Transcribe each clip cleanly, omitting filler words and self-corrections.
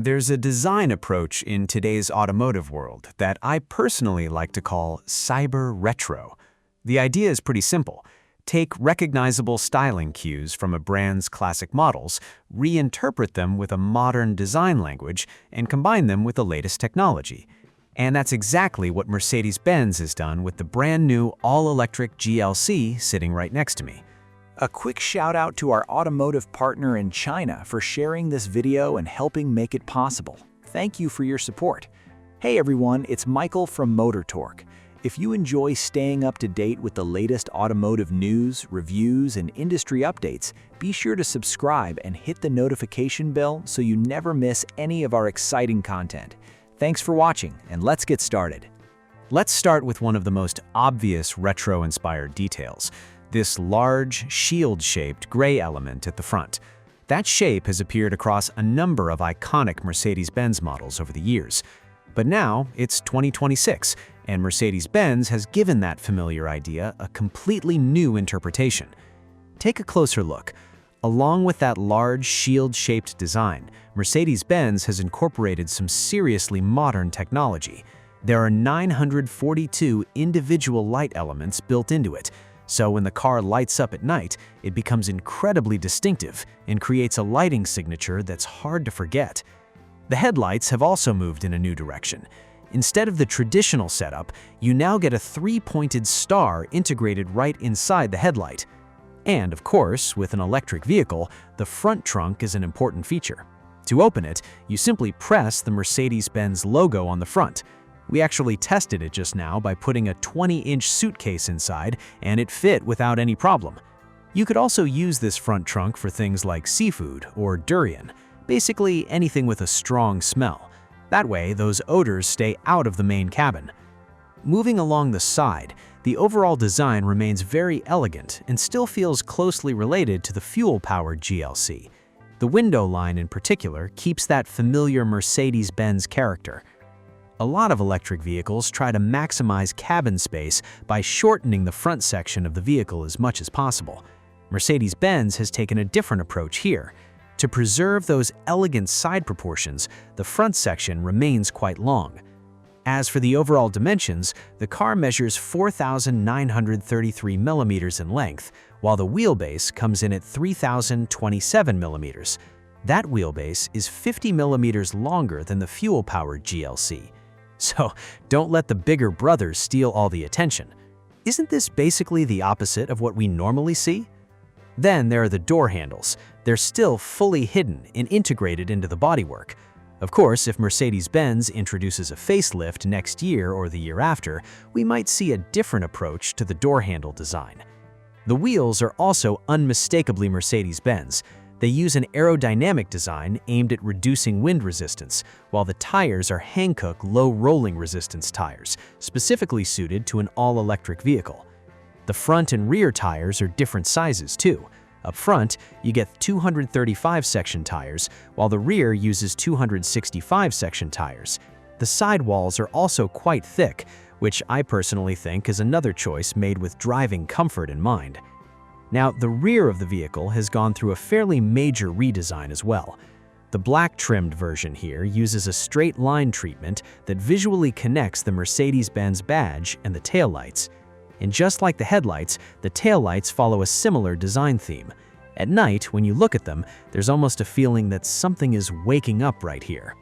There's a design approach in today's automotive world that I personally like to call cyber retro. The idea is pretty simple. Take recognizable styling cues from a brand's classic models, reinterpret them with a modern design language, and combine them with the latest technology. And that's exactly what Mercedes-Benz has done with the brand new all-electric GLC sitting right next to me. A quick shout out to our automotive partner in China for sharing this video and helping make it possible. Thank you for your support. Hey everyone, it's Michael from motortorque. If you enjoy staying up to date with the latest automotive news, reviews, and industry updates, be sure to subscribe and hit the notification bell so you never miss any of our exciting content. Thanks for watching, and let's get started. Let's start with one of the most obvious retro-inspired details. This large, shield-shaped gray element at the front. That shape has appeared across a number of iconic Mercedes-Benz models over the years. But now, it's 2026, and Mercedes-Benz has given that familiar idea a completely new interpretation. Take a closer look. Along with that large, shield-shaped design, Mercedes-Benz has incorporated some seriously modern technology. There are 942 individual light elements built into it, so when the car lights up at night, it becomes incredibly distinctive and creates a lighting signature that's hard to forget. The headlights have also moved in a new direction. Instead of the traditional setup, you now get a three-pointed star integrated right inside the headlight. And of course, with an electric vehicle, the front trunk is an important feature. To open it, you simply press the Mercedes-Benz logo on the front. We actually tested it just now by putting a 20-inch suitcase inside, and it fit without any problem. You could also use this front trunk for things like seafood or durian, basically anything with a strong smell. That way, those odors stay out of the main cabin. Moving along the side, the overall design remains very elegant and still feels closely related to the fuel-powered GLC. The window line in particular keeps that familiar Mercedes-Benz character. A lot of electric vehicles try to maximize cabin space by shortening the front section of the vehicle as much as possible. Mercedes-Benz has taken a different approach here. To preserve those elegant side proportions, the front section remains quite long. As for the overall dimensions, the car measures 4,933 millimeters in length, while the wheelbase comes in at 3,027 millimeters. That wheelbase is 50 millimeters longer than the fuel-powered GLC. So don't let the bigger brothers steal all the attention. Isn't this basically the opposite of what we normally see? Then there are the door handles. They're still fully hidden and integrated into the bodywork. Of course, if Mercedes-Benz introduces a facelift next year or the year after, we might see a different approach to the door handle design. The wheels are also unmistakably Mercedes-Benz. They use an aerodynamic design aimed at reducing wind resistance, while the tires are Hankook low rolling resistance tires, specifically suited to an all-electric vehicle. The front and rear tires are different sizes too. Up front, you get 235-section tires, while the rear uses 265-section tires. The sidewalls are also quite thick, which I personally think is another choice made with driving comfort in mind. Now, the rear of the vehicle has gone through a fairly major redesign as well. The black-trimmed version here uses a straight line treatment that visually connects the Mercedes-Benz badge and the taillights. And just like the headlights, the taillights follow a similar design theme. At night, when you look at them, there's almost a feeling that something is waking up right here.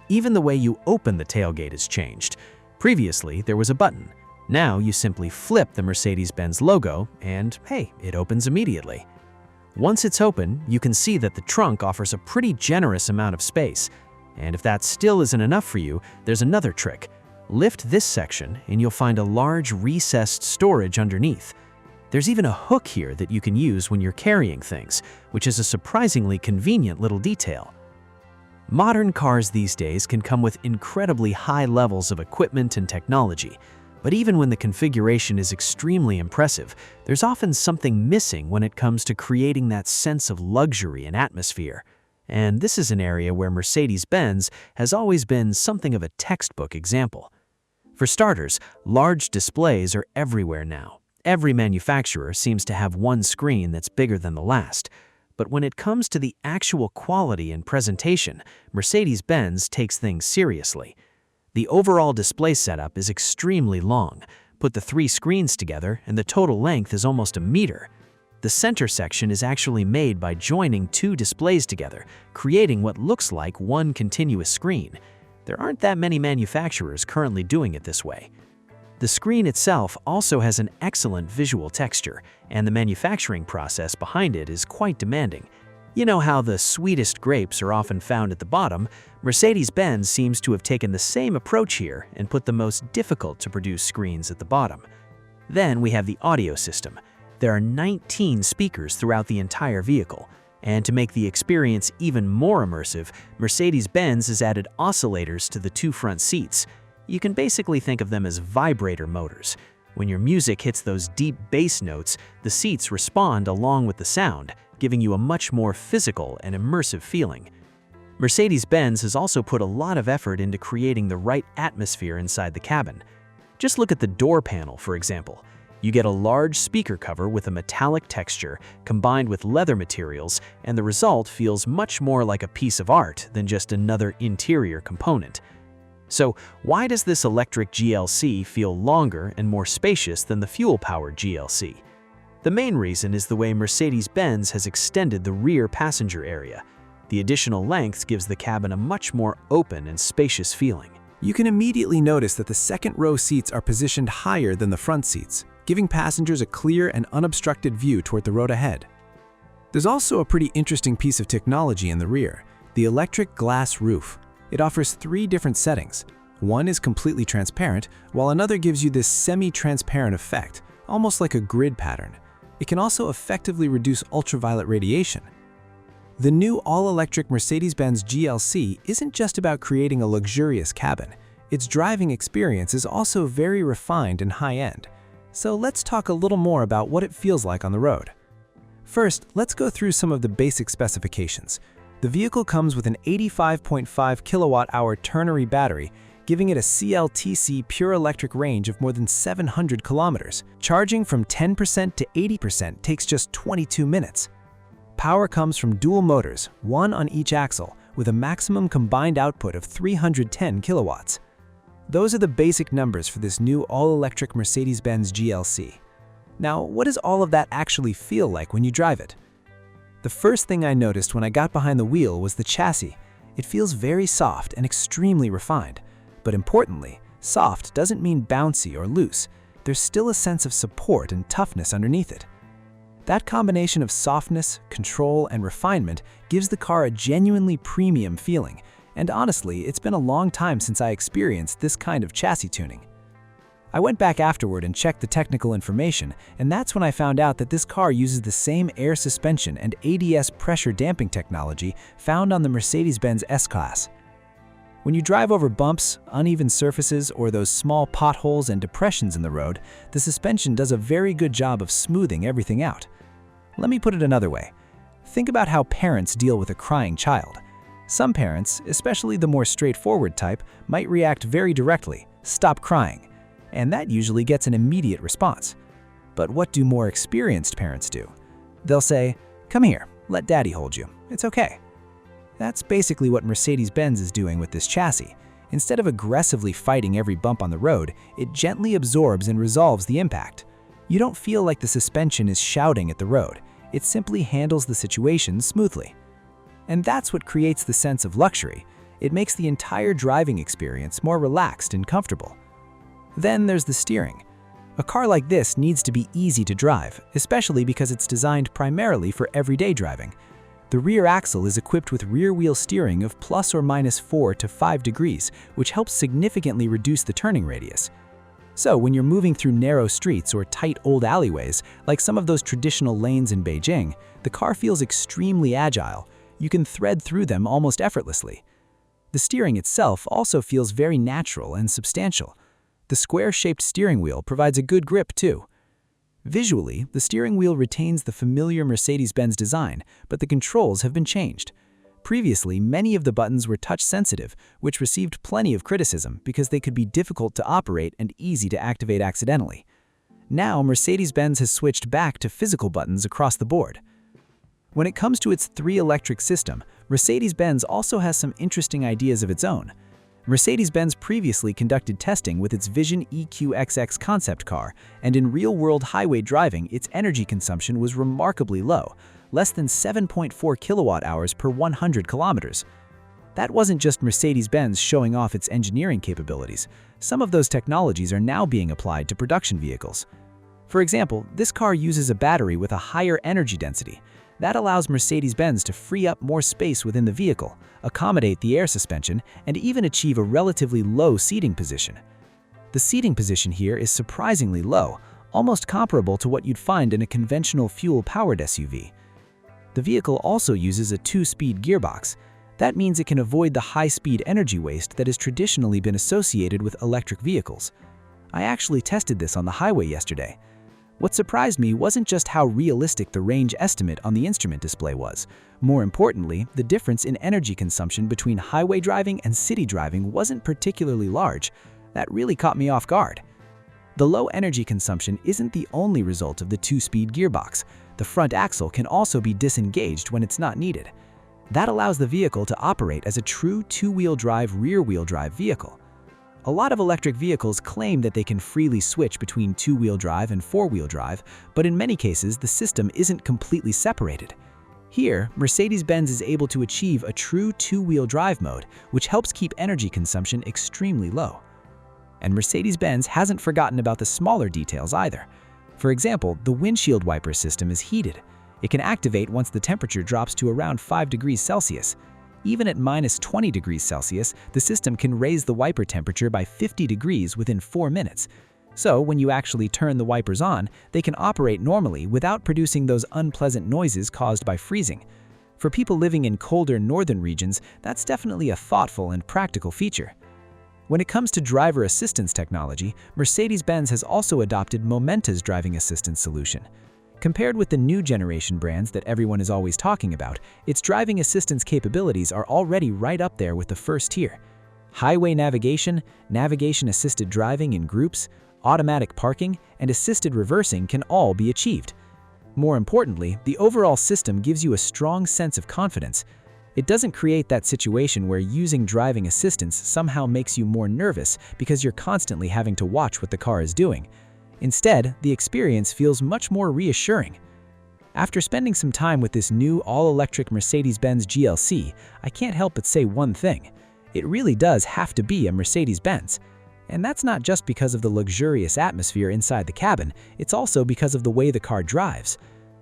Even the way you open the tailgate has changed. Previously, there was a button. Now you simply flip the Mercedes-Benz logo and, hey, it opens immediately. Once it's open, you can see that the trunk offers a pretty generous amount of space. And if that still isn't enough for you, there's another trick. Lift this section and you'll find a large recessed storage underneath. There's even a hook here that you can use when you're carrying things, which is a surprisingly convenient little detail. Modern cars these days can come with incredibly high levels of equipment and technology. But even when the configuration is extremely impressive, there's often something missing when it comes to creating that sense of luxury and atmosphere. And this is an area where Mercedes-Benz has always been something of a textbook example. For starters, large displays are everywhere now. Every manufacturer seems to have one screen that's bigger than the last. But when it comes to the actual quality and presentation, Mercedes-Benz takes things seriously. The overall display setup is extremely long. Put the 3 screens together and the total length is almost a meter. The center section is actually made by joining 2 displays together, creating what looks like one continuous screen. There aren't that many manufacturers currently doing it this way. The screen itself also has an excellent visual texture, and the manufacturing process behind it is quite demanding. You know how the sweetest grapes are often found at the bottom? Mercedes-Benz seems to have taken the same approach here and put the most difficult to produce screens at the bottom. Then we have the audio system. There are 19 speakers throughout the entire vehicle, and to make the experience even more immersive, Mercedes-Benz has added oscillators to the 2 front seats. You can basically think of them as vibrator motors. When your music hits those deep bass notes, the seats respond along with the sound, giving you a much more physical and immersive feeling. Mercedes-Benz has also put a lot of effort into creating the right atmosphere inside the cabin. Just look at the door panel, for example. You get a large speaker cover with a metallic texture combined with leather materials, and the result feels much more like a piece of art than just another interior component. So why does this electric GLC feel longer and more spacious than the fuel-powered GLC? The main reason is the way Mercedes-Benz has extended the rear passenger area. The additional length gives the cabin a much more open and spacious feeling. You can immediately notice that the second row seats are positioned higher than the front seats, giving passengers a clear and unobstructed view toward the road ahead. There's also a pretty interesting piece of technology in the rear, the electric glass roof. It offers 3 different settings. One is completely transparent, while another gives you this semi-transparent effect, almost like a grid pattern. It can also effectively reduce ultraviolet radiation. The new all-electric Mercedes-Benz GLC isn't just about creating a luxurious cabin. Its driving experience is also very refined and high-end. So let's talk a little more about what it feels like on the road. First, let's go through some of the basic specifications. The vehicle comes with an 85.5 kilowatt-hour ternary battery, giving it a CLTC pure electric range of more than 700 kilometers. Charging from 10% to 80% takes just 22 minutes. Power comes from dual motors, one on each axle, with a maximum combined output of 310 kilowatts. Those are the basic numbers for this new all-electric Mercedes-Benz GLC. Now, what does all of that actually feel like when you drive it? The first thing I noticed when I got behind the wheel was the chassis. It feels very soft and extremely refined. But importantly, soft doesn't mean bouncy or loose. There's still a sense of support and toughness underneath it. That combination of softness, control, and refinement gives the car a genuinely premium feeling. And honestly, it's been a long time since I experienced this kind of chassis tuning. I went back afterward and checked the technical information, and that's when I found out that this car uses the same air suspension and ADS pressure damping technology found on the Mercedes-Benz S-Class. When you drive over bumps, uneven surfaces, or those small potholes and depressions in the road, the suspension does a very good job of smoothing everything out. Let me put it another way. Think about how parents deal with a crying child. Some parents, especially the more straightforward type, might react very directly, "Stop crying," and that usually gets an immediate response. But what do more experienced parents do? They'll say, "Come here, let daddy hold you, it's okay." That's basically what Mercedes-Benz is doing with this chassis. Instead of aggressively fighting every bump on the road, it gently absorbs and resolves the impact. You don't feel like the suspension is shouting at the road. It simply handles the situation smoothly. And that's what creates the sense of luxury. It makes the entire driving experience more relaxed and comfortable. Then there's the steering. A car like this needs to be easy to drive, especially because it's designed primarily for everyday driving. The rear axle is equipped with rear-wheel steering of plus or minus 4 to 5 degrees, which helps significantly reduce the turning radius. So when you're moving through narrow streets or tight old alleyways, like some of those traditional lanes in Beijing, the car feels extremely agile. You can thread through them almost effortlessly. The steering itself also feels very natural and substantial. The square-shaped steering wheel provides a good grip too. Visually, the steering wheel retains the familiar Mercedes-Benz design, but the controls have been changed. Previously, many of the buttons were touch-sensitive, which received plenty of criticism because they could be difficult to operate and easy to activate accidentally. Now, Mercedes-Benz has switched back to physical buttons across the board. When it comes to its 3 electric system, Mercedes-Benz also has some interesting ideas of its own. Mercedes-Benz previously conducted testing with its Vision EQXX concept car, and in real-world highway driving, its energy consumption was remarkably low, less than 7.4 kilowatt-hours per 100 kilometers. That wasn't just Mercedes-Benz showing off its engineering capabilities. Some of those technologies are now being applied to production vehicles. For example, this car uses a battery with a higher energy density. That allows Mercedes-Benz to free up more space within the vehicle, accommodate the air suspension, and even achieve a relatively low seating position. The seating position here is surprisingly low, almost comparable to what you'd find in a conventional fuel-powered SUV. The vehicle also uses a 2-speed gearbox. That means it can avoid the high-speed energy waste that has traditionally been associated with electric vehicles. I actually tested this on the highway yesterday. What surprised me wasn't just how realistic the range estimate on the instrument display was. More importantly, the difference in energy consumption between highway driving and city driving wasn't particularly large. That really caught me off guard. The low energy consumption isn't the only result of the 2-speed gearbox. The front axle can also be disengaged when it's not needed. That allows the vehicle to operate as a true 2-wheel drive, rear-wheel drive vehicle. A lot of electric vehicles claim that they can freely switch between 2-wheel drive and 4-wheel drive, but in many cases the system isn't completely separated. Here, Mercedes-Benz is able to achieve a true 2-wheel drive mode, which helps keep energy consumption extremely low. And Mercedes-Benz hasn't forgotten about the smaller details either. For example, the windshield wiper system is heated. It can activate once the temperature drops to around 5 degrees Celsius. Even at minus 20 degrees Celsius, the system can raise the wiper temperature by 50 degrees within 4 minutes. So when you actually turn the wipers on, they can operate normally without producing those unpleasant noises caused by freezing. For people living in colder northern regions, that's definitely a thoughtful and practical feature. When it comes to driver assistance technology, Mercedes-Benz has also adopted Momenta's driving assistance solution. Compared with the new generation brands that everyone is always talking about, its driving assistance capabilities are already right up there with the first tier. Highway navigation, navigation-assisted driving in groups, automatic parking, and assisted reversing can all be achieved. More importantly, the overall system gives you a strong sense of confidence. It doesn't create that situation where using driving assistance somehow makes you more nervous because you're constantly having to watch what the car is doing. Instead, the experience feels much more reassuring. After spending some time with this new all-electric Mercedes-Benz GLC, I can't help but say one thing. It really does have to be a Mercedes-Benz. And that's not just because of the luxurious atmosphere inside the cabin, it's also because of the way the car drives.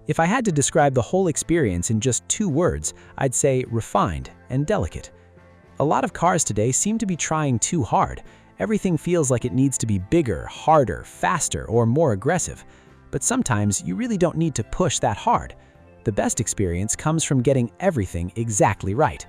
If I had to describe the whole experience in just 2 words, I'd say refined and delicate. A lot of cars today seem to be trying too hard. Everything feels like it needs to be bigger, harder, faster, or more aggressive. But sometimes you really don't need to push that hard. The best experience comes from getting everything exactly right.